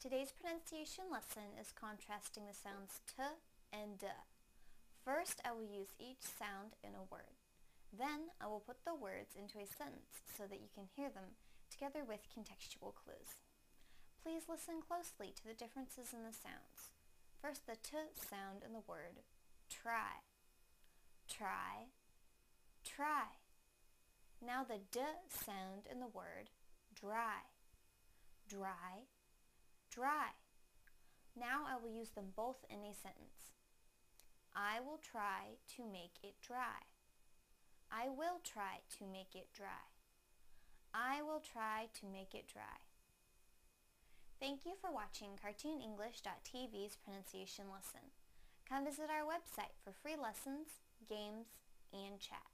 Today's pronunciation lesson is contrasting the sounds t and d. First, I will use each sound in a word. Then, I will put the words into a sentence so that you can hear them together with contextual clues. Please listen closely to the differences in the sounds. First, the t sound in the word try. Try, try. Now the d sound in the word dry. Dry, dry. Now I will use them both in a sentence. I will try to make it dry. I will try to make it dry. I will try to make it dry. Thank you for watching CartoonEnglish.tv's pronunciation lesson. Come visit our website for free lessons, games, and chat.